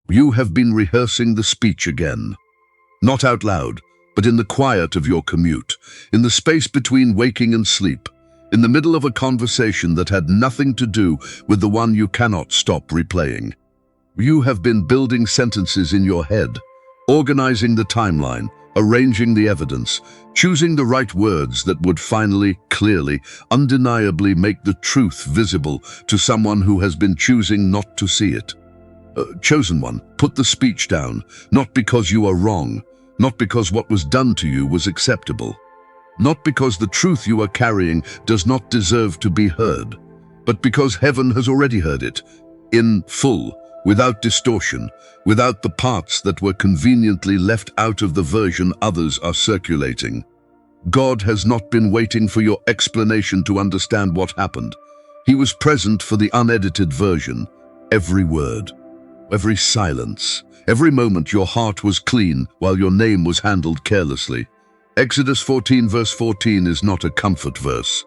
You have been rehearsing the speech again. Not out loud, but in the quiet of your commute, in the space between waking and sleep, in the middle of a conversation that had nothing to do with the one you cannot stop replaying. You have been building sentences in your head, organizing the timeline, arranging the evidence, choosing the right words that would finally, clearly, undeniably make the truth visible to someone who has been choosing not to see it. Chosen one, put the speech down, not because you are wrong, not because what was done to you was acceptable, not because the truth you are carrying does not deserve to be heard, but because heaven has already heard it, in full, without distortion, without the parts that were conveniently left out of the version others are circulating. God has not been waiting for your explanation to understand what happened. He was present for the unedited version, every word. Every silence, every moment your heart was clean while your name was handled carelessly. Exodus 14 verse 14 is not a comfort verse.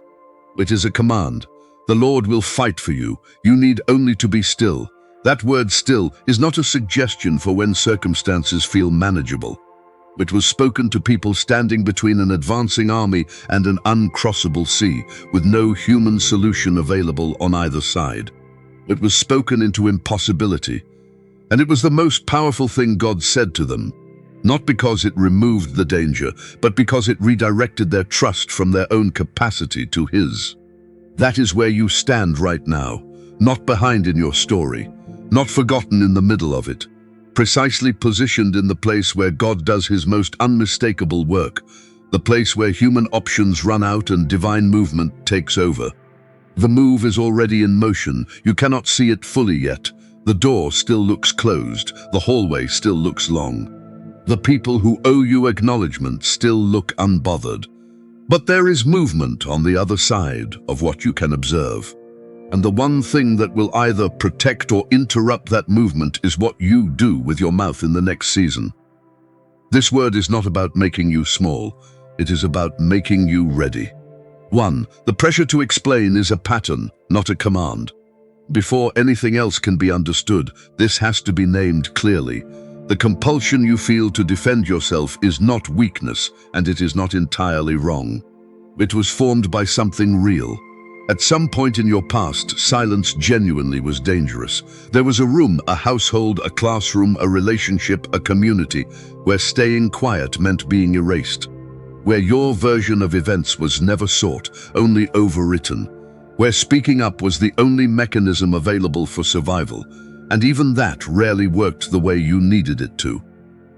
It is a command. The Lord will fight for you. You need only to be still. That word still is not a suggestion for when circumstances feel manageable. It was spoken to people standing between an advancing army and an uncrossable sea, with no human solution available on either side. It was spoken into impossibility. And it was the most powerful thing God said to them, not because it removed the danger, but because it redirected their trust from their own capacity to His. That is where you stand right now, not behind in your story, not forgotten in the middle of it, precisely positioned in the place where God does His most unmistakable work, the place where human options run out and divine movement takes over. The move is already in motion. You cannot see it fully yet. The door still looks closed, the hallway still looks long. The people who owe you acknowledgement still look unbothered. But there is movement on the other side of what you can observe. And the one thing that will either protect or interrupt that movement is what you do with your mouth in the next season. This word is not about making you small, it is about making you ready. 1. The pressure to explain is a pattern, not a command. Before anything else can be understood, this has to be named clearly. The compulsion you feel to defend yourself is not weakness, and it is not entirely wrong. It was formed by something real. At some point in your past, silence genuinely was dangerous. There was a room, a household, a classroom, a relationship, a community, where staying quiet meant being erased. Where your version of events was never sought, only overwritten. Where speaking up was the only mechanism available for survival, and even that rarely worked the way you needed it to.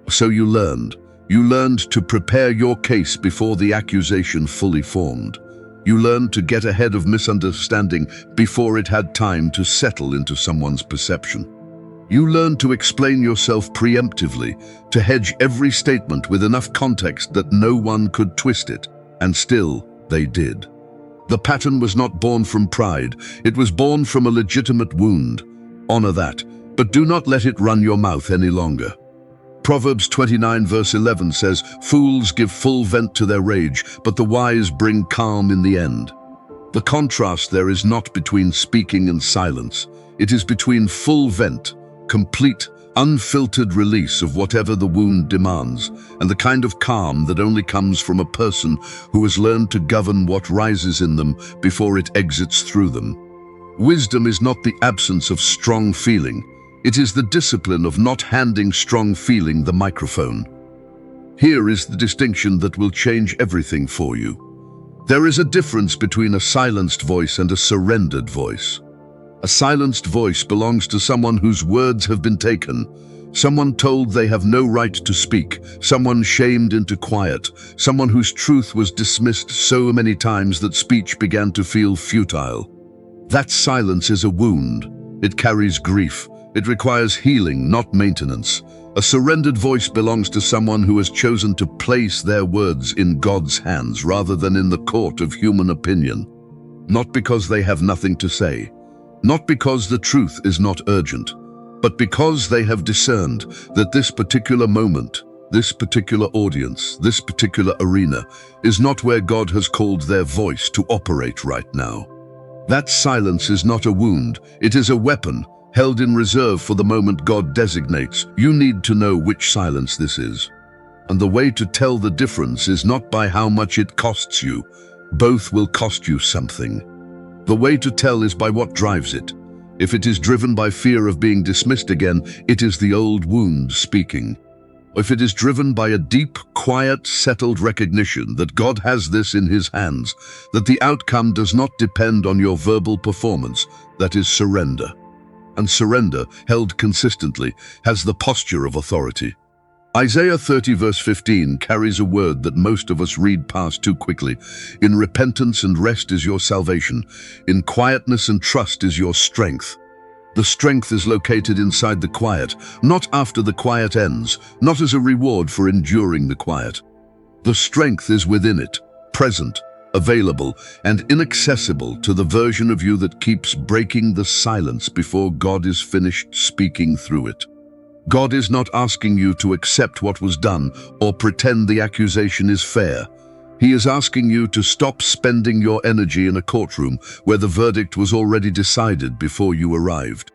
So you learned. You learned to prepare your case before the accusation fully formed. You learned to get ahead of misunderstanding before it had time to settle into someone's perception. You learned to explain yourself preemptively, to hedge every statement with enough context that no one could twist it, and still they did. The pattern was not born from pride, it was born from a legitimate wound. Honor that, but do not let it run your mouth any longer. Proverbs 29 verse 11 says, "Fools give full vent to their rage, but the wise bring calm in the end." The contrast there is not between speaking and silence. It is between full vent, complete, unfiltered release of whatever the wound demands, and the kind of calm that only comes from a person who has learned to govern what rises in them before it exits through them. Wisdom is not the absence of strong feeling. It is the discipline of not handing strong feeling the microphone. Here is the distinction that will change everything for you. There is a difference between a silenced voice and a surrendered voice. A silenced voice belongs to someone whose words have been taken, someone told they have no right to speak, someone shamed into quiet, someone whose truth was dismissed so many times that speech began to feel futile. That silence is a wound. It carries grief. It requires healing, not maintenance. A surrendered voice belongs to someone who has chosen to place their words in God's hands rather than in the court of human opinion. Not because they have nothing to say, not because the truth is not urgent, but because they have discerned that this particular moment, this particular audience, this particular arena is not where God has called their voice to operate right now. That silence is not a wound, it is a weapon, held in reserve for the moment God designates. You need to know which silence this is. And the way to tell the difference is not by how much it costs you. Both will cost you something. The way to tell is by what drives it. If it is driven by fear of being dismissed again, it is the old wound speaking. If it is driven by a deep, quiet, settled recognition that God has this in His hands, that the outcome does not depend on your verbal performance, that is surrender. And surrender, held consistently, has the posture of authority. Isaiah 30 verse 15 carries a word that most of us read past too quickly. In repentance and rest is your salvation. In quietness and trust is your strength. The strength is located inside the quiet, not after the quiet ends, not as a reward for enduring the quiet. The strength is within it, present, available, and inaccessible to the version of you that keeps breaking the silence before God is finished speaking through it. God is not asking you to accept what was done or pretend the accusation is fair. He is asking you to stop spending your energy in a courtroom where the verdict was already decided before you arrived.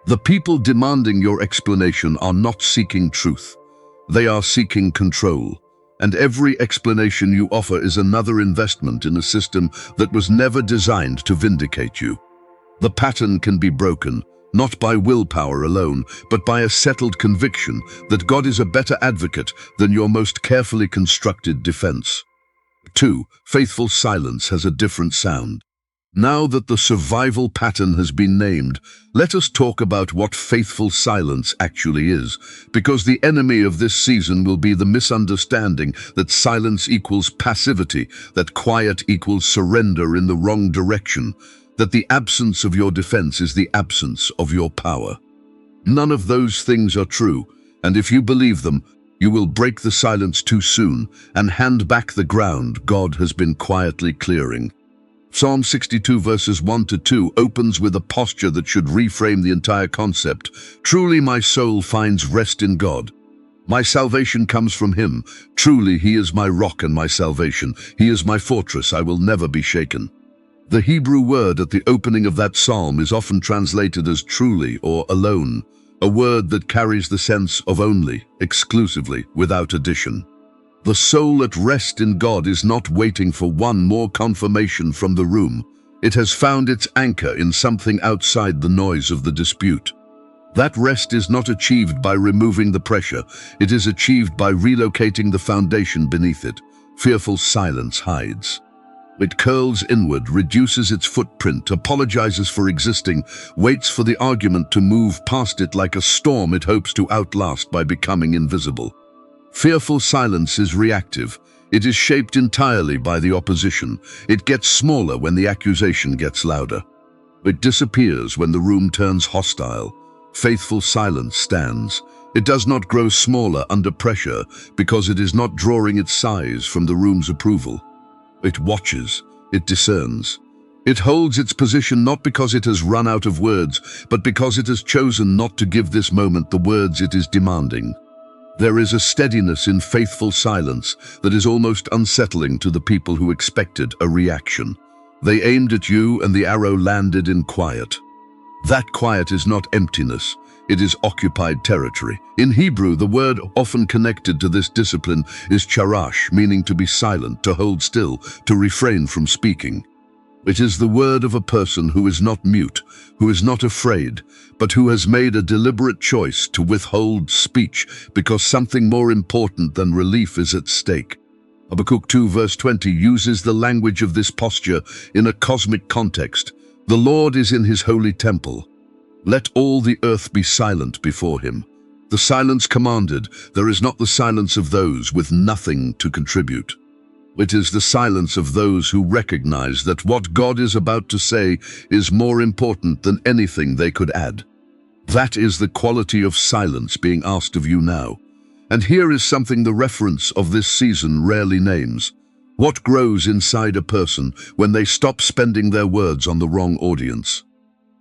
The people demanding your explanation are not seeking truth. They are seeking control. And every explanation you offer is another investment in a system that was never designed to vindicate you. The pattern can be broken, not by willpower alone, but by a settled conviction that God is a better advocate than your most carefully constructed defense. 2. Faithful silence has a different sound. Now that the survival pattern has been named, let us talk about what faithful silence actually is, because the enemy of this season will be the misunderstanding that silence equals passivity, that quiet equals surrender in the wrong direction, that the absence of your defense is the absence of your power. None of those things are true, and if you believe them, you will break the silence too soon and hand back the ground God has been quietly clearing. Psalm 62 verses 1-2 opens with a posture that should reframe the entire concept. Truly my soul finds rest in God. My salvation comes from Him. Truly He is my rock and my salvation. He is my fortress. I will never be shaken. The Hebrew word at the opening of that psalm is often translated as truly or alone, a word that carries the sense of only, exclusively, without addition. The soul at rest in God is not waiting for one more confirmation from the room. It has found its anchor in something outside the noise of the dispute. That rest is not achieved by removing the pressure. It is achieved by relocating the foundation beneath it. Fearful silence hides. It curls inward, reduces its footprint, apologizes for existing, waits for the argument to move past it like a storm it hopes to outlast by becoming invisible. Fearful silence is reactive. It is shaped entirely by the opposition. It gets smaller when the accusation gets louder. It disappears when the room turns hostile. Faithful silence stands. It does not grow smaller under pressure because it is not drawing its size from the room's approval. It watches. It discerns. It holds its position not because it has run out of words, but because it has chosen not to give this moment the words it is demanding. There is a steadiness in faithful silence that is almost unsettling to the people who expected a reaction. They aimed at you and the arrow landed in quiet. That quiet is not emptiness. It is occupied territory. In Hebrew, the word often connected to this discipline is charash, meaning to be silent, to hold still, to refrain from speaking. It is the word of a person who is not mute, who is not afraid, but who has made a deliberate choice to withhold speech because something more important than relief is at stake. Habakkuk 2 verse 20 uses the language of this posture in a cosmic context. The Lord is in His holy temple. Let all the earth be silent before Him. The silence commanded, there is not the silence of those with nothing to contribute. It is the silence of those who recognize that what God is about to say is more important than anything they could add. That is the quality of silence being asked of you now. And here is something the reference of this season rarely names. What grows inside a person when they stop spending their words on the wrong audience?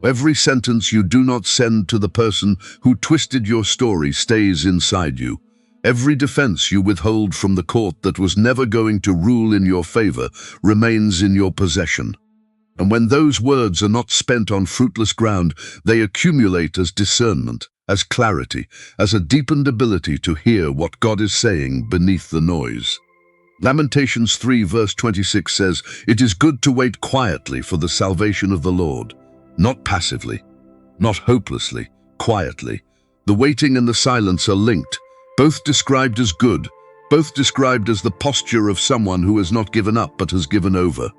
Every sentence you do not send to the person who twisted your story stays inside you. Every defense you withhold from the court that was never going to rule in your favor remains in your possession. And when those words are not spent on fruitless ground, they accumulate as discernment, as clarity, as a deepened ability to hear what God is saying beneath the noise. Lamentations 3 verse 26 says, "It is good to wait quietly for the salvation of the Lord," not passively, not hopelessly, quietly. The waiting and the silence are linked, both described as good, both described as the posture of someone who has not given up but has given over.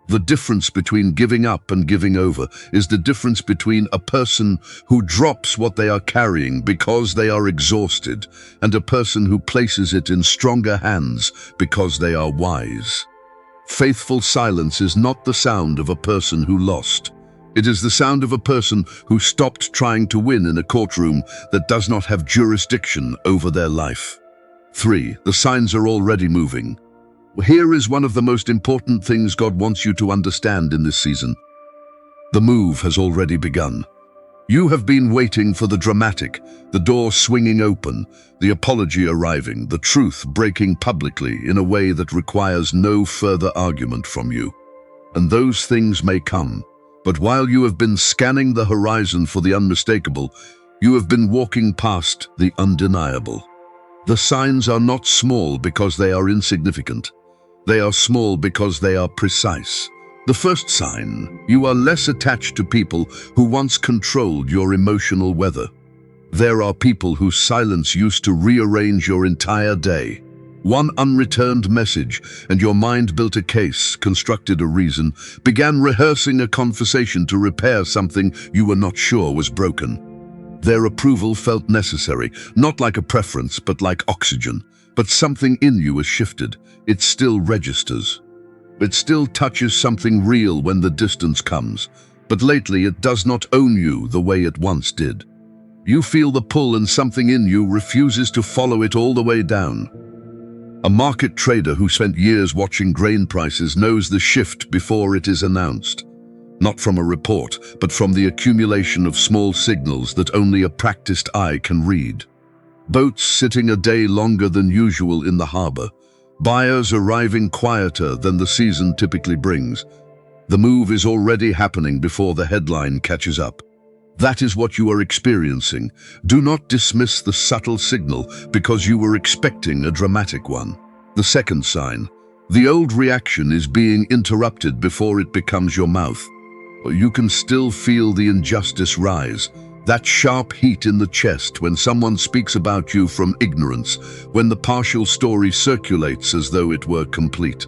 The difference between giving up and giving over is the difference between a person who drops what they are carrying because they are exhausted and a person who places it in stronger hands because they are wise. Faithful silence is not the sound of a person who lost. It is the sound of a person who stopped trying to win in a courtroom that does not have jurisdiction over their life. 3. The signs are already moving. Here is one of the most important things God wants you to understand in this season. The move has already begun. You have been waiting for the dramatic, the door swinging open, the apology arriving, the truth breaking publicly in a way that requires no further argument from you. And those things may come, but while you have been scanning the horizon for the unmistakable, you have been walking past the undeniable. The signs are not small because they are insignificant. They are small because they are precise. The first sign: you are less attached to people who once controlled your emotional weather. There are people whose silence used to rearrange your entire day. One unreturned message, and your mind built a case, constructed a reason, began rehearsing a conversation to repair something you were not sure was broken. Their approval felt necessary, not like a preference, but like oxygen. But something in you has shifted. It still registers. It still touches something real when the distance comes. But lately it does not own you the way it once did. You feel the pull and something in you refuses to follow it all the way down. A market trader who spent years watching grain prices knows the shift before it is announced. Not from a report, but from the accumulation of small signals that only a practiced eye can read. Boats sitting a day longer than usual in the harbor. Buyers arriving quieter than the season typically brings. The move is already happening before the headline catches up. That is what you are experiencing. Do not dismiss the subtle signal because you were expecting a dramatic one. The second sign: the old reaction is being interrupted before it becomes your mouth. You can still feel the injustice rise. That sharp heat in the chest when someone speaks about you from ignorance, when the partial story circulates as though it were complete.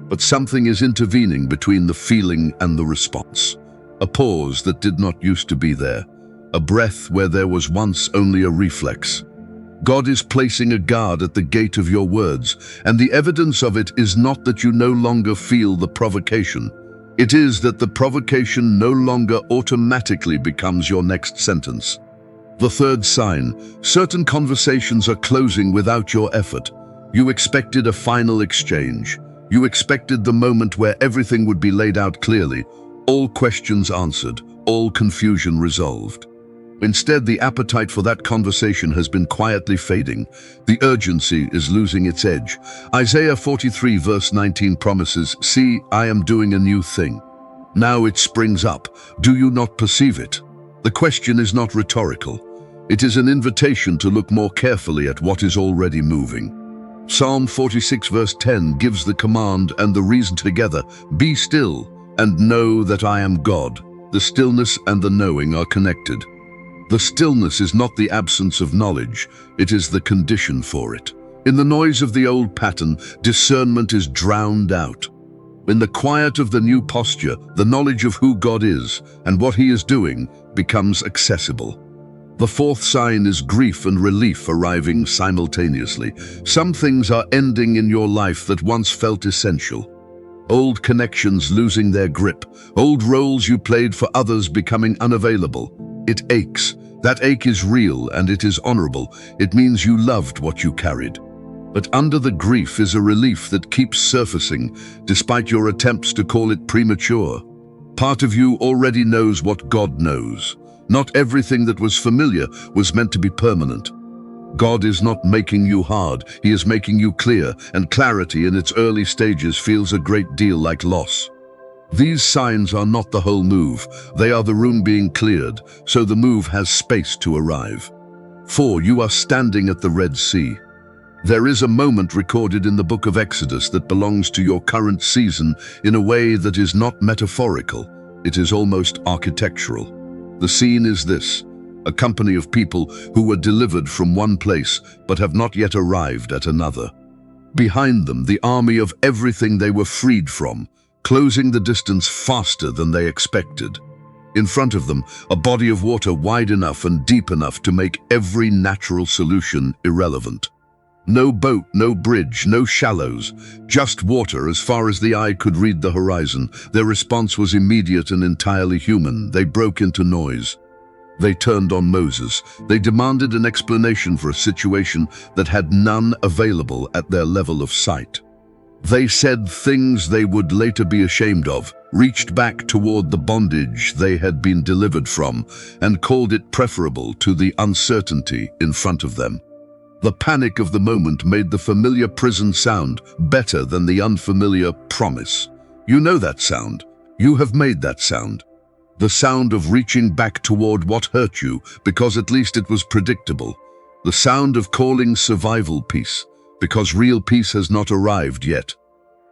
But something is intervening between the feeling and the response. A pause that did not used to be there. A breath where there was once only a reflex. God is placing a guard at the gate of your words, and the evidence of it is not that you no longer feel the provocation. It is that the provocation no longer automatically becomes your next sentence. The third sign: certain conversations are closing without your effort. You expected a final exchange. You expected the moment where everything would be laid out clearly, all questions answered, all confusion resolved. Instead, the appetite for that conversation has been quietly fading. The urgency is losing its edge. Isaiah 43 verse 19 promises, "See, I am doing a new thing. Now it springs up. Do you not perceive it?" The question is not rhetorical. It is an invitation to look more carefully at what is already moving. Psalm 46 verse 10 gives the command and the reason together: "Be still and know that I am God." The stillness and the knowing are connected. The stillness is not the absence of knowledge, it is the condition for it. In the noise of the old pattern, discernment is drowned out. In the quiet of the new posture, the knowledge of who God is and what He is doing becomes accessible. The fourth sign is grief and relief arriving simultaneously. Some things are ending in your life that once felt essential. Old connections losing their grip, old roles you played for others becoming unavailable. It aches. That ache is real and it is honorable. It means you loved what you carried. But under the grief is a relief that keeps surfacing, despite your attempts to call it premature. Part of you already knows what God knows. Not everything that was familiar was meant to be permanent. God is not making you hard, He is making you clear, and clarity in its early stages feels a great deal like loss. These signs are not the whole move. They are the room being cleared, so the move has space to arrive. 4. You are standing at the Red Sea. There is a moment recorded in the book of Exodus that belongs to your current season in a way that is not metaphorical. It is almost architectural. The scene is this: a company of people who were delivered from one place but have not yet arrived at another. Behind them, the army of everything they were freed from, closing the distance faster than they expected. In front of them, a body of water wide enough and deep enough to make every natural solution irrelevant. No boat, no bridge, no shallows, just water as far as the eye could read the horizon. Their response was immediate and entirely human. They broke into noise. They turned on Moses. They demanded an explanation for a situation that had none available at their level of sight. They said things they would later be ashamed of, reached back toward the bondage they had been delivered from, and called it preferable to the uncertainty in front of them. The panic of the moment made the familiar prison sound better than the unfamiliar promise. You know that sound. You have made that sound. The sound of reaching back toward what hurt you, because at least it was predictable. The sound of calling survival peace, because real peace has not arrived yet.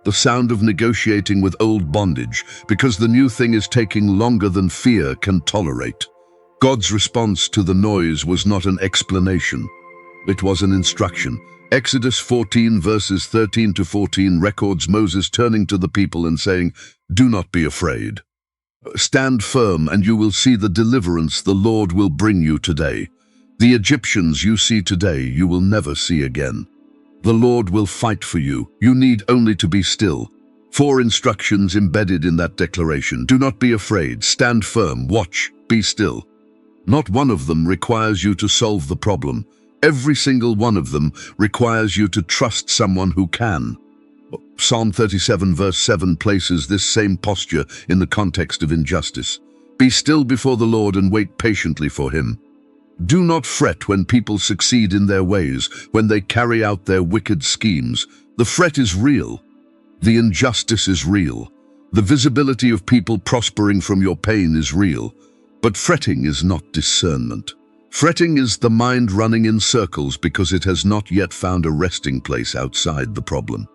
The sound of negotiating with old bondage, because the new thing is taking longer than fear can tolerate. God's response to the noise was not an explanation. It was an instruction. Exodus 14 verses 13 to 14 records Moses turning to the people and saying, "Do not be afraid. Stand firm and you will see the deliverance the Lord will bring you today. The Egyptians you see today you will never see again. The Lord will fight for you. You need only to be still." 4 instructions embedded in that declaration. Do not be afraid. Stand firm. Watch. Be still. Not one of them requires you to solve the problem. Every single one of them requires you to trust someone who can. Psalm 37 verse 7 places this same posture in the context of injustice. Be still before the Lord and wait patiently for him. Do not fret when people succeed in their ways, when they carry out their wicked schemes. The fret is real. The injustice is real. The visibility of people prospering from your pain is real. But fretting is not discernment. Fretting is the mind running in circles because it has not yet found a resting place outside the problem.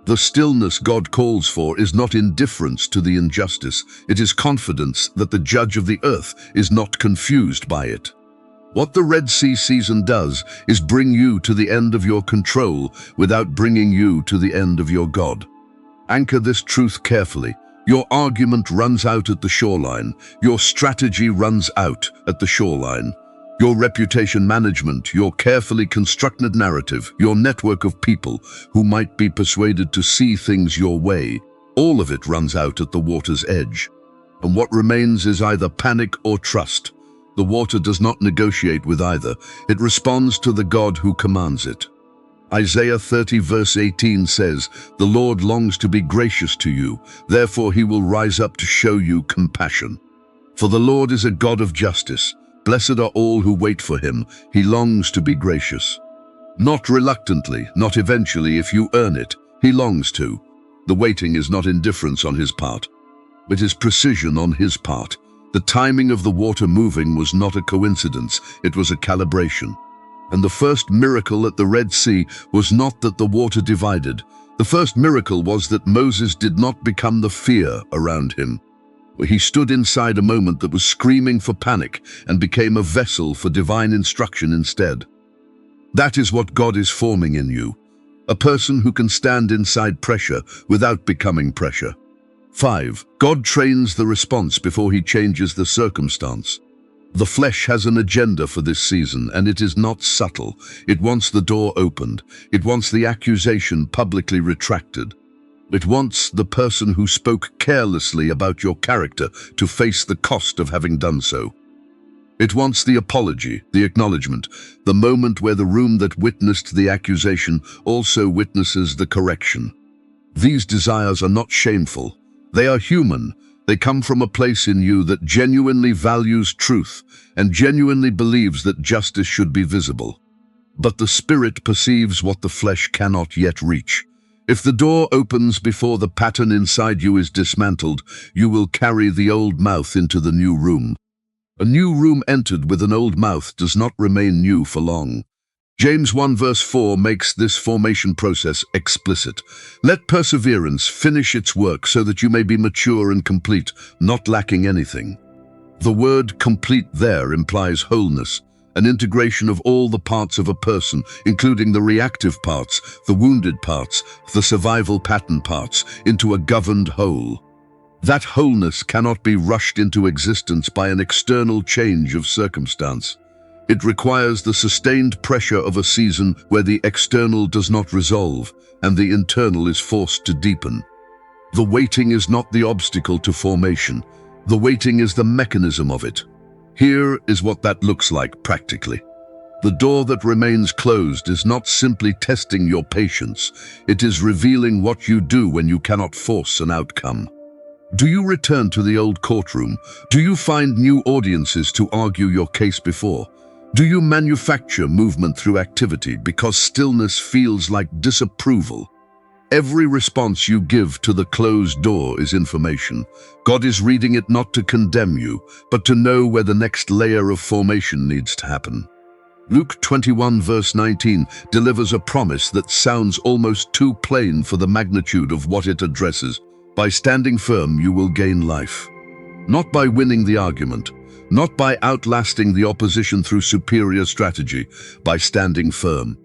The stillness God calls for is not indifference to the injustice. It is confidence that the judge of the earth is not confused by it. What the Red Sea season does is bring you to the end of your control without bringing you to the end of your God. Anchor this truth carefully. Your argument runs out at the shoreline. Your strategy runs out at the shoreline. Your reputation management, your carefully constructed narrative, your network of people who might be persuaded to see things your way, all of it runs out at the water's edge. And what remains is either panic or trust. The water does not negotiate with either. It responds to the God who commands it. Isaiah 30 verse 18 says, "The Lord longs to be gracious to you, therefore he will rise up to show you compassion. For the Lord is a God of justice. Blessed are all who wait for him. He longs to be gracious." Not reluctantly, not eventually if you earn it. He longs to. The waiting is not indifference on his part. It is precision on his part. The timing of the water moving was not a coincidence. It was a calibration. And the first miracle at the Red Sea was not that the water divided. The first miracle was that Moses did not become the fear around him. He stood inside a moment that was screaming for panic and became a vessel for divine instruction instead. That is what God is forming in you. A person who can stand inside pressure without becoming pressure. 5. God trains the response before he changes the circumstance. The flesh has an agenda for this season, and it is not subtle. It wants the door opened. It wants the accusation publicly retracted. It wants the person who spoke carelessly about your character to face the cost of having done so. It wants the apology, the acknowledgement, the moment where the room that witnessed the accusation also witnesses the correction. These desires are not shameful. They are human. They come from a place in you that genuinely values truth and genuinely believes that justice should be visible. But the Spirit perceives what the flesh cannot yet reach. If the door opens before the pattern inside you is dismantled, you will carry the old mouth into the new room. A new room entered with an old mouth does not remain new for long. James 1 verse 4 makes this formation process explicit. Let perseverance finish its work so that you may be mature and complete, not lacking anything. The word complete there implies wholeness, an integration of all the parts of a person, including the reactive parts, the wounded parts, the survival pattern parts, into a governed whole. That wholeness cannot be rushed into existence by an external change of circumstance. It requires the sustained pressure of a season where the external does not resolve and the internal is forced to deepen. The waiting is not the obstacle to formation. The waiting is the mechanism of it. Here is what that looks like practically. The door that remains closed is not simply testing your patience. It is revealing what you do when you cannot force an outcome. Do you return to the old courtroom? Do you find new audiences to argue your case before? Do you manufacture movement through activity because stillness feels like disapproval? Every response you give to the closed door is information. God is reading it not to condemn you, but to know where the next layer of formation needs to happen. Luke 21 verse 19 delivers a promise that sounds almost too plain for the magnitude of what it addresses. By standing firm, you will gain life. Not by winning the argument, not by outlasting the opposition through superior strategy, by standing firm.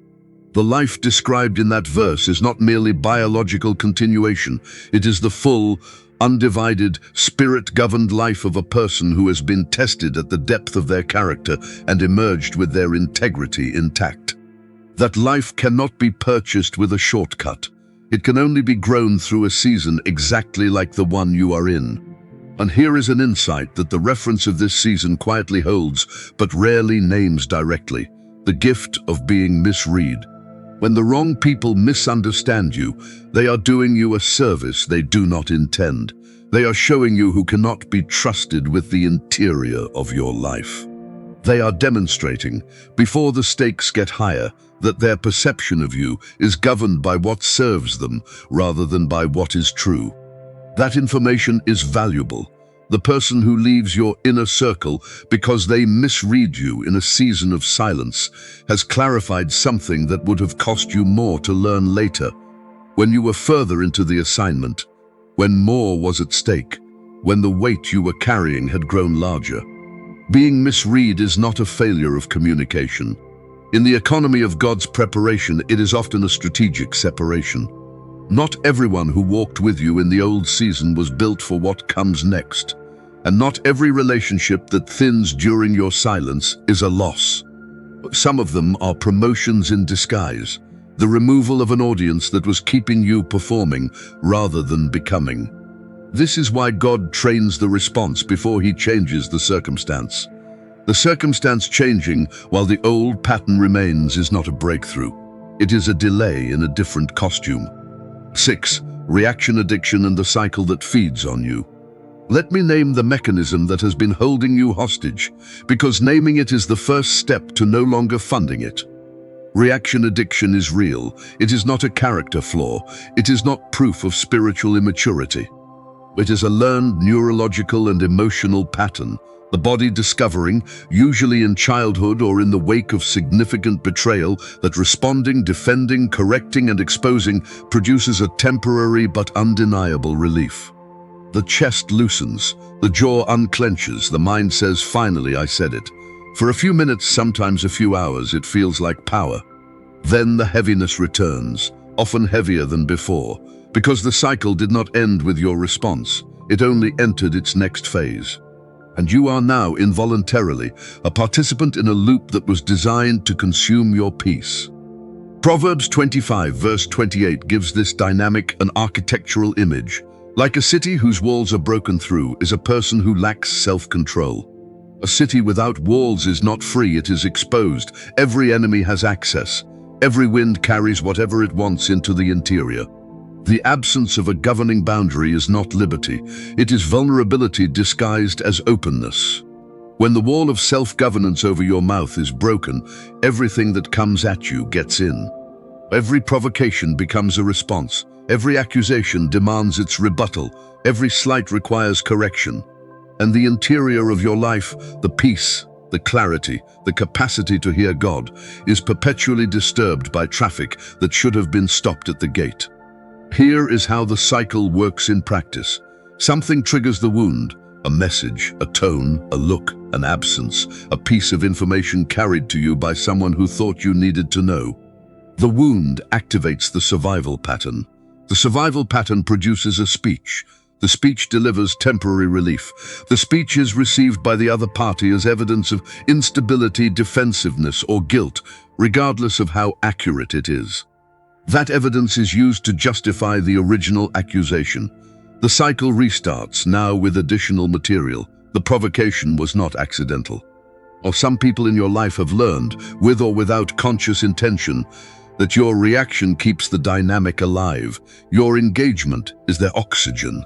The life described in that verse is not merely biological continuation. It is the full, undivided, spirit-governed life of a person who has been tested at the depth of their character and emerged with their integrity intact. That life cannot be purchased with a shortcut. It can only be grown through a season exactly like the one you are in. And here is an insight that the reference of this season quietly holds, but rarely names directly: the gift of being misread. When the wrong people misunderstand you, they are doing you a service they do not intend. They are showing you who cannot be trusted with the interior of your life. They are demonstrating, before the stakes get higher, that their perception of you is governed by what serves them rather than by what is true. That information is valuable. The person who leaves your inner circle because they misread you in a season of silence has clarified something that would have cost you more to learn later, when you were further into the assignment, when more was at stake, when the weight you were carrying had grown larger. Being misread is not a failure of communication. In the economy of God's preparation, it is often a strategic separation. Not everyone who walked with you in the old season was built for what comes next. And not every relationship that thins during your silence is a loss. Some of them are promotions in disguise, the removal of an audience that was keeping you performing rather than becoming. This is why God trains the response before he changes the circumstance. The circumstance changing while the old pattern remains is not a breakthrough. It is a delay in a different costume. 6. Reaction addiction and the cycle that feeds on you. Let me name the mechanism that has been holding you hostage, because naming it is the first step to no longer funding it. Reaction addiction is real. It is not a character flaw. It is not proof of spiritual immaturity. It is a learned neurological and emotional pattern, the body discovering, usually in childhood or in the wake of significant betrayal, that responding, defending, correcting, and exposing produces a temporary but undeniable relief. The chest loosens, the jaw unclenches, the mind says, "Finally, I said it." For a few minutes, sometimes a few hours, it feels like power. Then the heaviness returns, often heavier than before, because the cycle did not end with your response. It only entered its next phase. And you are now involuntarily a participant in a loop that was designed to consume your peace. Proverbs 25 verse 28 gives this dynamic and architectural image. Like a city whose walls are broken through is a person who lacks self-control. A city without walls is not free, it is exposed. Every enemy has access. Every wind carries whatever it wants into the interior. The absence of a governing boundary is not liberty. It is vulnerability disguised as openness. When the wall of self-governance over your mouth is broken, everything that comes at you gets in. Every provocation becomes a response. Every accusation demands its rebuttal. Every slight requires correction. And the interior of your life, the peace, the clarity, the capacity to hear God, is perpetually disturbed by traffic that should have been stopped at the gate. Here is how the cycle works in practice. Something triggers the wound. A message, a tone, a look, an absence, a piece of information carried to you by someone who thought you needed to know. The wound activates the survival pattern. The survival pattern produces a speech. The speech delivers temporary relief. The speech is received by the other party as evidence of instability, defensiveness, or guilt, regardless of how accurate it is. That evidence is used to justify the original accusation. The cycle restarts, now with additional material. The provocation was not accidental. Or some people in your life have learned, with or without conscious intention, that your reaction keeps the dynamic alive. Your engagement is their oxygen.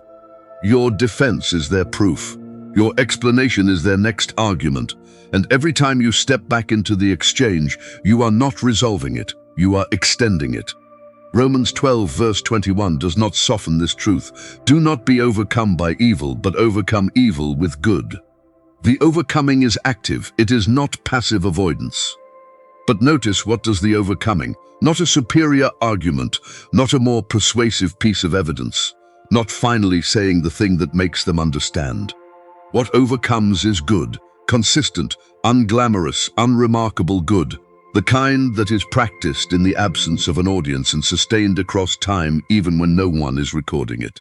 Your defense is their proof. Your explanation is their next argument. And every time you step back into the exchange, you are not resolving it, you are extending it. Romans 12 verse 21 does not soften this truth. Do not be overcome by evil, but overcome evil with good. The overcoming is active, it is not passive avoidance. But notice, what does the overcoming? Not a superior argument, not a more persuasive piece of evidence, not finally saying the thing that makes them understand. What overcomes is good, consistent, unglamorous, unremarkable good. The kind that is practiced in the absence of an audience and sustained across time even when no one is recording it.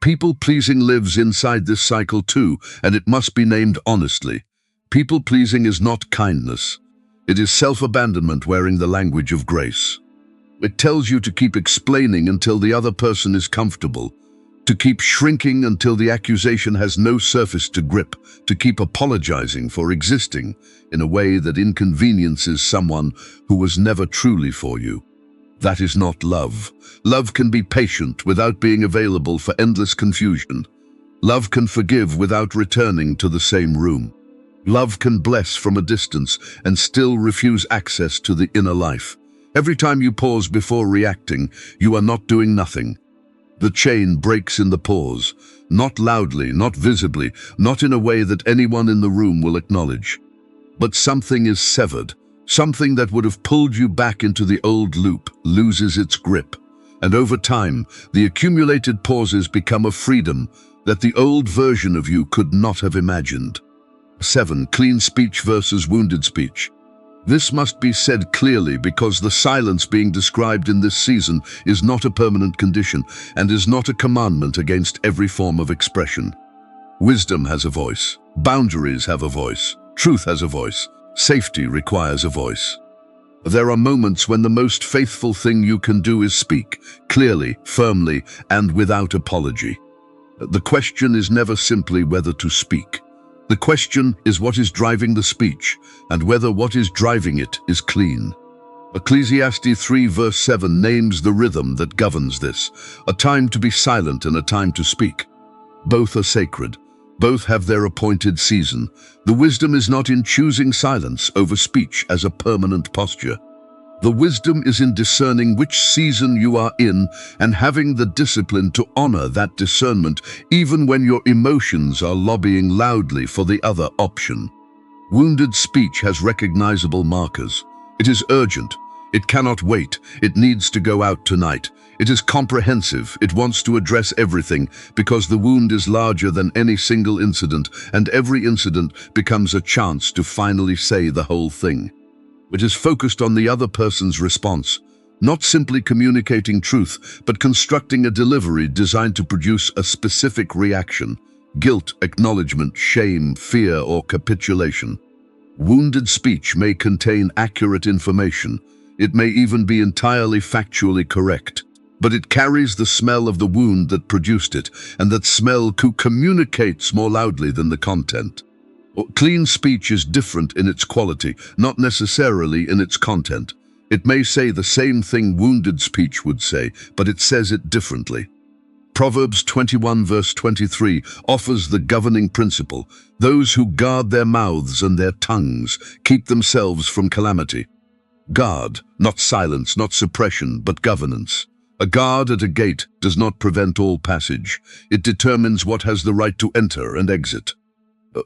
People-pleasing lives inside this cycle too, and it must be named honestly. People-pleasing is not kindness. It is self-abandonment wearing the language of grace. It tells you to keep explaining until the other person is comfortable, to keep shrinking until the accusation has no surface to grip, to keep apologizing for existing in a way that inconveniences someone who was never truly for you. That is not love. Love can be patient without being available for endless confusion. Love can forgive without returning to the same room. Love can bless from a distance and still refuse access to the inner life. Every time you pause before reacting, you are not doing nothing. The chain breaks in the pause, not loudly, not visibly, not in a way that anyone in the room will acknowledge. But something is severed. Something that would have pulled you back into the old loop loses its grip. And over time, the accumulated pauses become a freedom that the old version of you could not have imagined. 7. Clean speech versus wounded speech. This must be said clearly because the silence being described in this season is not a permanent condition and is not a commandment against every form of expression. Wisdom has a voice. Boundaries have a voice. Truth has a voice. Safety requires a voice. There are moments when the most faithful thing you can do is speak, clearly, firmly, and without apology. The question is never simply whether to speak. The question is what is driving the speech, and whether what is driving it is clean. Ecclesiastes 3 verse 7 names the rhythm that governs this, a time to be silent and a time to speak. Both are sacred. Both have their appointed season. The wisdom is not in choosing silence over speech as a permanent posture. The wisdom is in discerning which season you are in and having the discipline to honor that discernment even when your emotions are lobbying loudly for the other option. Wounded speech has recognizable markers. It is urgent. It cannot wait. It needs to go out tonight. It is comprehensive. It wants to address everything because the wound is larger than any single incident, and every incident becomes a chance to finally say the whole thing. It is focused on the other person's response, not simply communicating truth, but constructing a delivery designed to produce a specific reaction: guilt, acknowledgement, shame, fear, or capitulation. Wounded speech may contain accurate information. It may even be entirely factually correct, but it carries the smell of the wound that produced it, and that smell communicates more loudly than the content. Clean speech is different in its quality, not necessarily in its content. It may say the same thing wounded speech would say, but it says it differently. Proverbs 21 verse 23 offers the governing principle: those who guard their mouths and their tongues keep themselves from calamity. Guard, not silence, not suppression, but governance. A guard at a gate does not prevent all passage. It determines what has the right to enter and exit.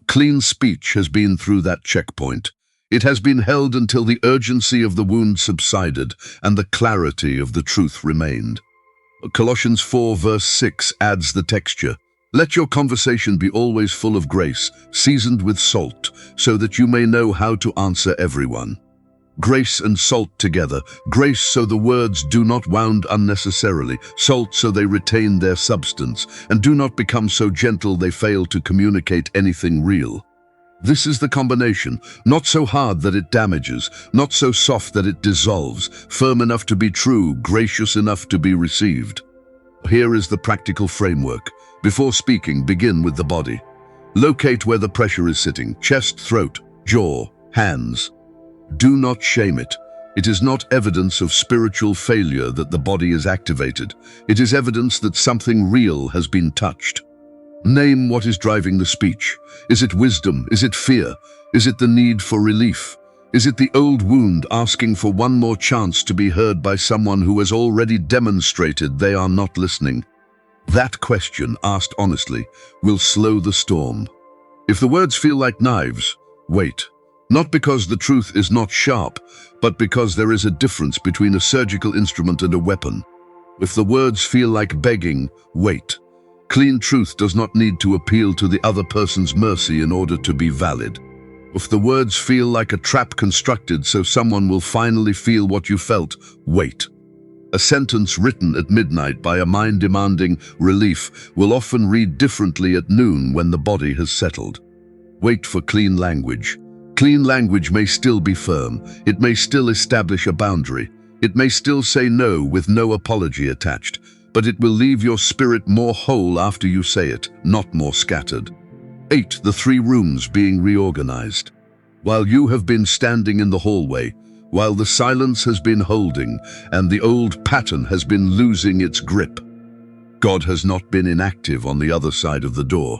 Clean speech has been through that checkpoint. It has been held until the urgency of the wound subsided and the clarity of the truth remained. Colossians 4 verse 6 adds the texture. Let your conversation be always full of grace, seasoned with salt, so that you may know how to answer everyone. Grace and salt together. Grace so the words do not wound unnecessarily, salt so they retain their substance, and do not become so gentle they fail to communicate anything real. This is the combination, not so hard that it damages, not so soft that it dissolves, firm enough to be true, gracious enough to be received. Here is the practical framework. Before speaking, begin with the body. Locate where the pressure is sitting, chest, throat, jaw, hands. Do not shame it. It is not evidence of spiritual failure that the body is activated. It is evidence that something real has been touched. Name what is driving the speech. Is it wisdom? Is it fear? Is it the need for relief? Is it the old wound asking for one more chance to be heard by someone who has already demonstrated they are not listening? That question, asked honestly, will slow the storm. If the words feel like knives, wait. Not because the truth is not sharp, but because there is a difference between a surgical instrument and a weapon. If the words feel like begging, wait. Clean truth does not need to appeal to the other person's mercy in order to be valid. If the words feel like a trap constructed so someone will finally feel what you felt, wait. A sentence written at midnight by a mind demanding relief will often read differently at noon when the body has settled. Wait for clean language. Clean language may still be firm. It may still establish a boundary. It may still say no with no apology attached, but it will leave your spirit more whole after you say it, not more scattered. 8. The 3 rooms being reorganized. While you have been standing in the hallway, while the silence has been holding and the old pattern has been losing its grip, God has not been inactive on the other side of the door.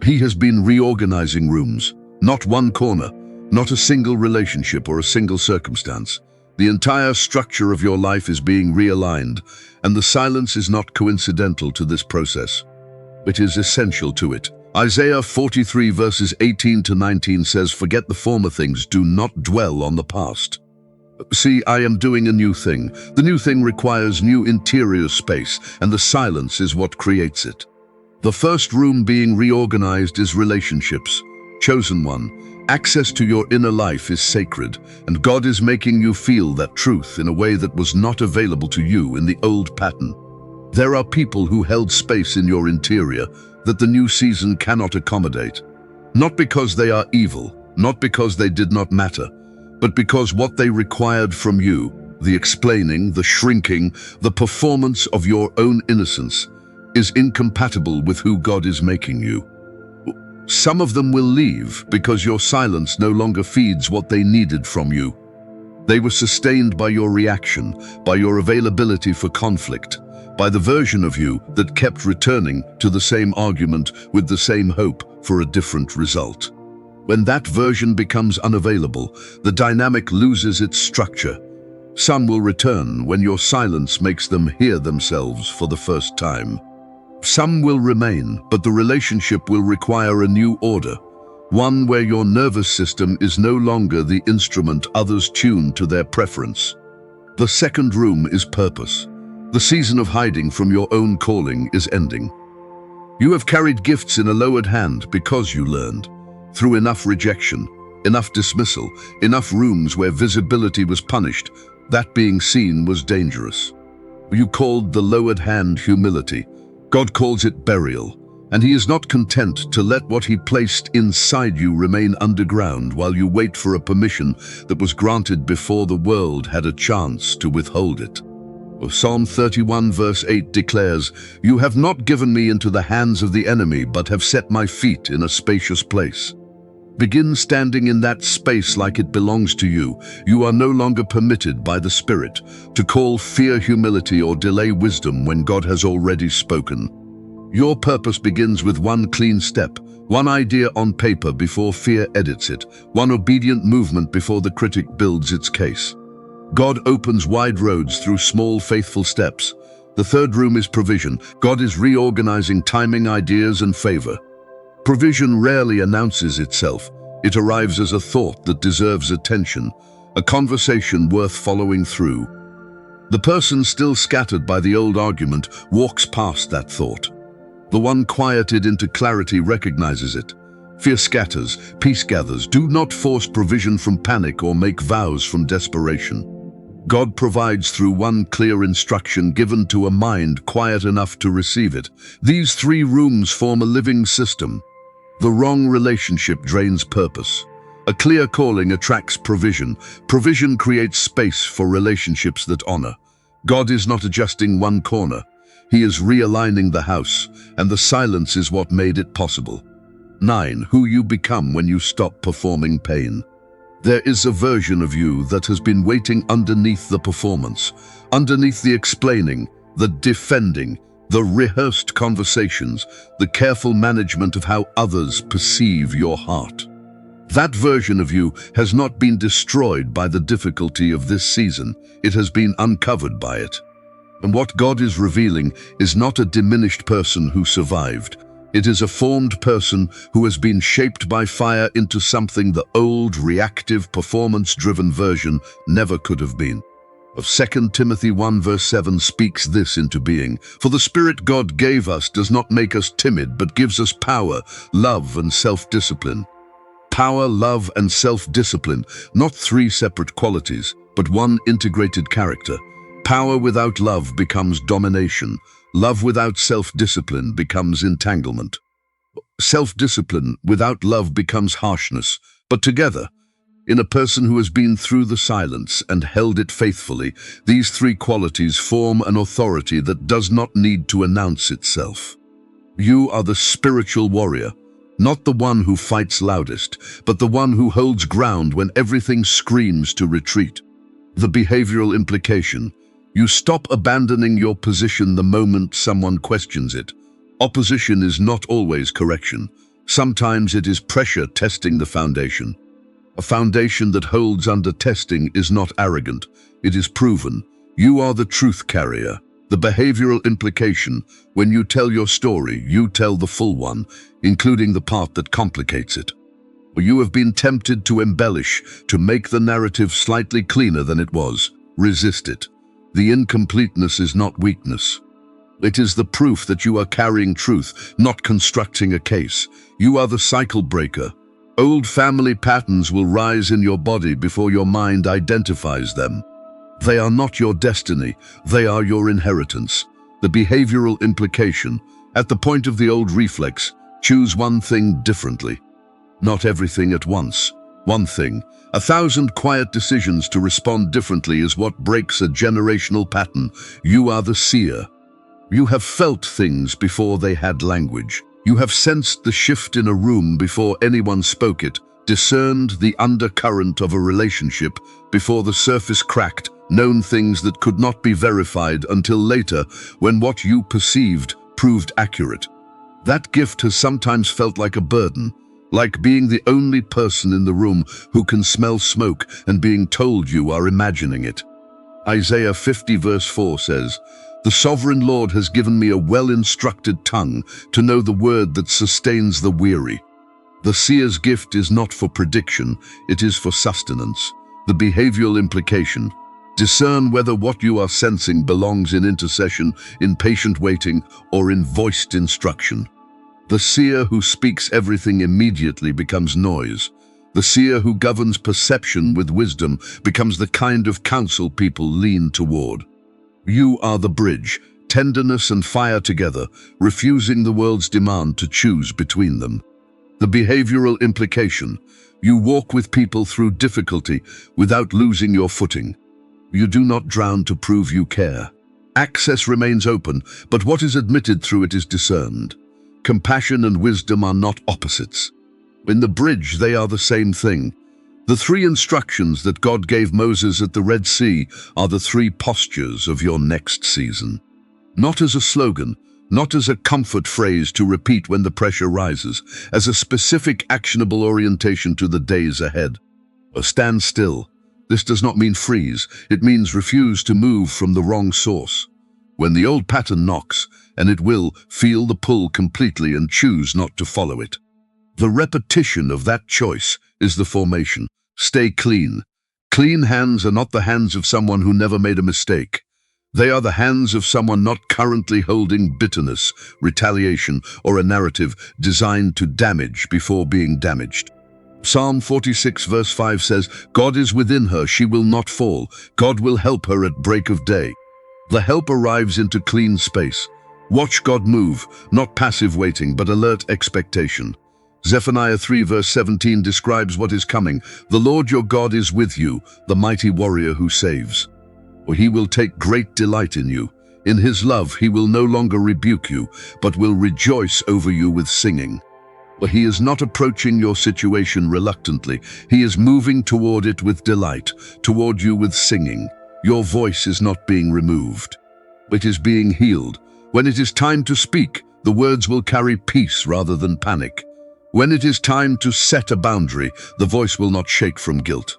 He has been reorganizing rooms, not one corner, not a single relationship or a single circumstance. The entire structure of your life is being realigned, and the silence is not coincidental to this process. It is essential to it. Isaiah 43 verses 18 to 19 says, "Forget the former things, do not dwell on the past. See, I am doing a new thing. The new thing requires new interior space, and the silence is what creates it." The first room being reorganized is relationships. Chosen one, access to your inner life is sacred, and God is making you feel that truth in a way that was not available to you in the old pattern. There are people who held space in your interior that the new season cannot accommodate. Not because they are evil, not because they did not matter, but because what they required from you, the explaining, the shrinking, the performance of your own innocence, is incompatible with who God is making you. Some of them will leave because your silence no longer feeds what they needed from you. They were sustained by your reaction, by your availability for conflict, by the version of you that kept returning to the same argument with the same hope for a different result. When that version becomes unavailable, the dynamic loses its structure. Some will return when your silence makes them hear themselves for the first time. Some will remain, but the relationship will require a new order, one where your nervous system is no longer the instrument others tune to their preference. The second room is purpose. The season of hiding from your own calling is ending. You have carried gifts in a lowered hand because you learned. Through enough rejection, enough dismissal, enough rooms where visibility was punished, that being seen was dangerous. You called the lowered hand humility. God calls it burial, and He is not content to let what He placed inside you remain underground while you wait for a permission that was granted before the world had a chance to withhold it. Psalm 31 verse 8 declares, "You have not given me into the hands of the enemy, but have set my feet in a spacious place." Begin standing in that space like it belongs to you. You are no longer permitted by the Spirit to call fear humility or delay wisdom when God has already spoken. Your purpose begins with one clean step, one idea on paper before fear edits it, one obedient movement before the critic builds its case. God opens wide roads through small, faithful steps. The third room is provision. God is reorganizing timing, ideas, and favor. Provision rarely announces itself. It arrives as a thought that deserves attention, a conversation worth following through. The person still scattered by the old argument walks past that thought. The one quieted into clarity recognizes it. Fear scatters, peace gathers. Do not force provision from panic or make vows from desperation. God provides through one clear instruction given to a mind quiet enough to receive it. These three rooms form a living system. The wrong relationship drains purpose. A clear calling attracts provision. Provision creates space for relationships that honor. God is not adjusting one corner. He is realigning the house, and the silence is what made it possible. 9. Who you become when you stop performing pain. There is a version of you that has been waiting underneath the performance, underneath the explaining, the defending, the rehearsed conversations, the careful management of how others perceive your heart. That version of you has not been destroyed by the difficulty of this season. It has been uncovered by it. And what God is revealing is not a diminished person who survived. It is a formed person who has been shaped by fire into something the old, reactive, performance-driven version never could have been. Of 2 Timothy 1 verse 7 speaks this into being. For the Spirit God gave us does not make us timid, but gives us power, love, and self-discipline. Power, love, and self-discipline, not three separate qualities, but one integrated character. Power without love becomes domination. Love without self-discipline becomes entanglement. Self-discipline without love becomes harshness. But together, in a person who has been through the silence and held it faithfully, these three qualities form an authority that does not need to announce itself. You are the spiritual warrior, not the one who fights loudest, but the one who holds ground when everything screams to retreat. The behavioral implication: you stop abandoning your position the moment someone questions it. Opposition is not always correction. Sometimes it is pressure testing the foundation. A foundation that holds under testing is not arrogant. It is proven. You are the truth carrier. The behavioral implication: when you tell your story, you tell the full one, including the part that complicates it. You have been tempted to embellish, to make the narrative slightly cleaner than it was. Resist it. The incompleteness is not weakness. It is the proof that you are carrying truth, not constructing a case. You are the cycle breaker. Old family patterns will rise in your body before your mind identifies them. They are not your destiny, they are your inheritance. The behavioral implication: at the point of the old reflex, choose one thing differently. Not everything at once. One thing. 1,000 quiet decisions to respond differently is what breaks a generational pattern. You are the seer. You have felt things before they had language. You have sensed the shift in a room before anyone spoke it, discerned the undercurrent of a relationship before the surface cracked, known things that could not be verified until later, when what you perceived proved accurate. That gift has sometimes felt like a burden, like being the only person in the room who can smell smoke and being told you are imagining it. Isaiah 50 verse 4 says, "The sovereign Lord has given me a well-instructed tongue to know the word that sustains the weary." The seer's gift is not for prediction, it is for sustenance. The behavioral implication: discern whether what you are sensing belongs in intercession, in patient waiting, or in voiced instruction. The seer who speaks everything immediately becomes noise. The seer who governs perception with wisdom becomes the kind of counsel people lean toward. You are the bridge, tenderness and fire together, refusing the world's demand to choose between them. The behavioral implication: you walk with people through difficulty without losing your footing. You do not drown to prove you care. Access remains open, but what is admitted through it is discerned. Compassion and wisdom are not opposites. In the bridge, they are the same thing. The three instructions that God gave Moses at the Red Sea are the three postures of your next season. Not as a slogan, not as a comfort phrase to repeat when the pressure rises, as a specific actionable orientation to the days ahead. Stand still. This does not mean freeze, it means refuse to move from the wrong source. When the old pattern knocks, and it will, feel the pull completely and choose not to follow it. The repetition of that choice is the formation. Stay clean. Clean hands are not the hands of someone who never made a mistake. They are the hands of someone not currently holding bitterness, retaliation, or a narrative designed to damage before being damaged. Psalm 46 verse 5 says, God is within her, she will not fall. God will help her at break of day. The help arrives into clean space. Watch God move, not passive waiting, but alert expectation. Zephaniah 3 verse 17 describes what is coming. The Lord your God is with you, the mighty warrior who saves. For he will take great delight in you. In his love he will no longer rebuke you, but will rejoice over you with singing. For he is not approaching your situation reluctantly. He is moving toward it with delight, toward you with singing. Your voice is not being removed. It is being healed. When it is time to speak, the words will carry peace rather than panic. When it is time to set a boundary, the voice will not shake from guilt.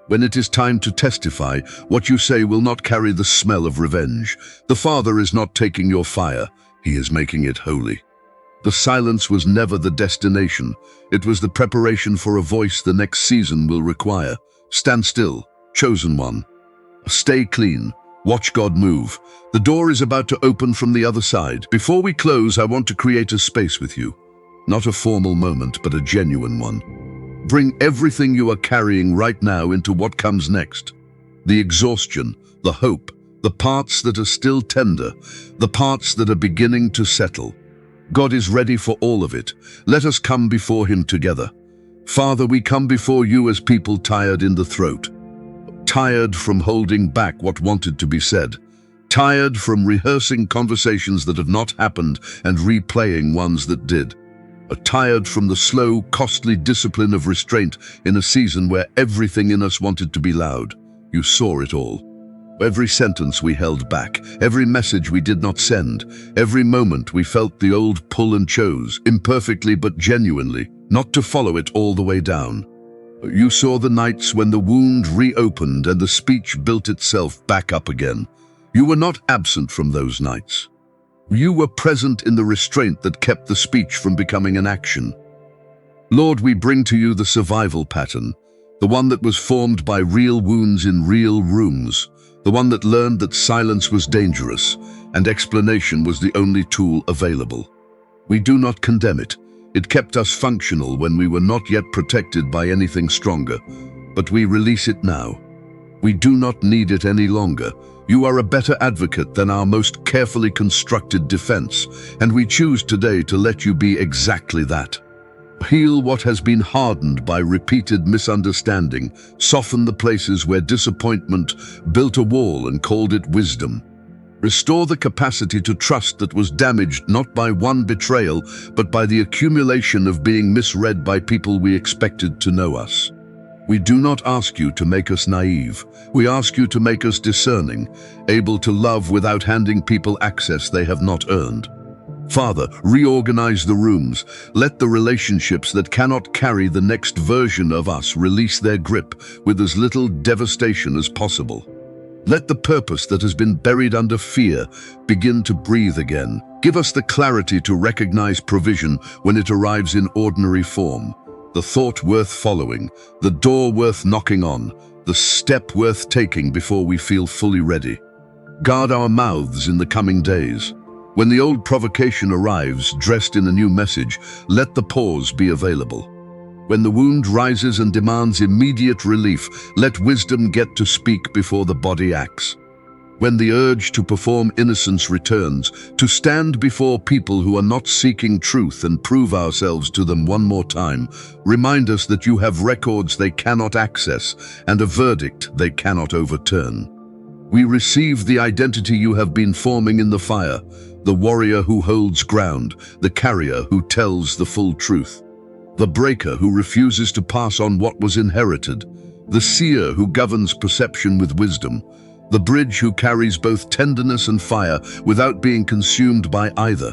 When it is time to testify, what you say will not carry the smell of revenge. The Father is not taking your fire, he is making it holy. The silence was never the destination. It was the preparation for a voice the next season will require. Stand still, chosen one. Stay clean. Watch God move. The door is about to open from the other side. Before we close, I want to create a space with you. Not a formal moment, but a genuine one. Bring everything you are carrying right now into what comes next. The exhaustion, the hope, the parts that are still tender, the parts that are beginning to settle. God is ready for all of it. Let us come before him together. Father, we come before you as people tired in the throat. Tired from holding back what wanted to be said. Tired from rehearsing conversations that have not happened and replaying ones that did. Tired from the slow, costly discipline of restraint in a season where everything in us wanted to be loud. You saw it all. Every sentence we held back, every message we did not send, every moment we felt the old pull and chose, imperfectly but genuinely, not to follow it all the way down. You saw the nights when the wound reopened and the speech built itself back up again. You were not absent from those nights. You were present in the restraint that kept the speech from becoming an action. Lord, we bring to you the survival pattern, the one that was formed by real wounds in real rooms, the one that learned that silence was dangerous and explanation was the only tool available. We do not condemn it. It kept us functional when we were not yet protected by anything stronger, but we release it now. We do not need it any longer. You are a better advocate than our most carefully constructed defense, and we choose today to let you be exactly that. Heal what has been hardened by repeated misunderstanding, soften the places where disappointment built a wall and called it wisdom. Restore the capacity to trust that was damaged not by one betrayal, but by the accumulation of being misread by people we expected to know us. We do not ask you to make us naive. We ask you to make us discerning, able to love without handing people access they have not earned. Father, reorganize the rooms. Let the relationships that cannot carry the next version of us release their grip with as little devastation as possible. Let the purpose that has been buried under fear begin to breathe again. Give us the clarity to recognize provision when it arrives in ordinary form. The thought worth following, the door worth knocking on, the step worth taking before we feel fully ready. Guard our mouths in the coming days. When the old provocation arrives, dressed in a new message, let the pause be available. When the wound rises and demands immediate relief, let wisdom get to speak before the body acts. When the urge to perform innocence returns, to stand before people who are not seeking truth and prove ourselves to them one more time, remind us that you have records they cannot access and a verdict they cannot overturn. We receive the identity you have been forming in the fire, the warrior who holds ground, the carrier who tells the full truth, the breaker who refuses to pass on what was inherited, the seer who governs perception with wisdom, the bridge who carries both tenderness and fire without being consumed by either.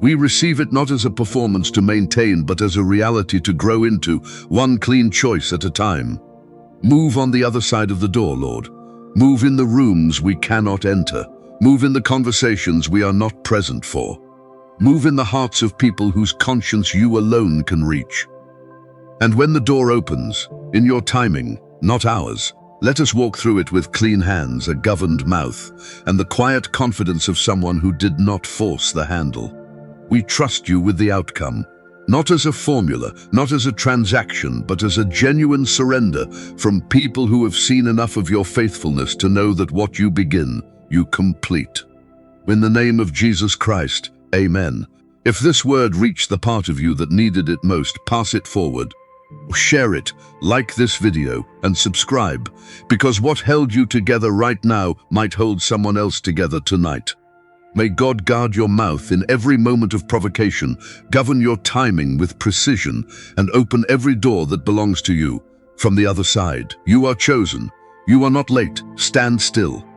We receive it not as a performance to maintain, but as a reality to grow into, one clean choice at a time. Move on the other side of the door, Lord. Move in the rooms we cannot enter. Move in the conversations we are not present for. Move in the hearts of people whose conscience you alone can reach. And when the door opens, in your timing, not ours, let us walk through it with clean hands, a governed mouth, and the quiet confidence of someone who did not force the handle. We trust you with the outcome, not as a formula, not as a transaction, but as a genuine surrender from people who have seen enough of your faithfulness to know that what you begin, you complete. In the name of Jesus Christ, amen. If this word reached the part of you that needed it most, pass it forward. Share it, like this video, and subscribe, because what held you together right now might hold someone else together tonight. May God guard your mouth in every moment of provocation, govern your timing with precision, and open every door that belongs to you. From the other side, you are chosen. You are not late. Stand still.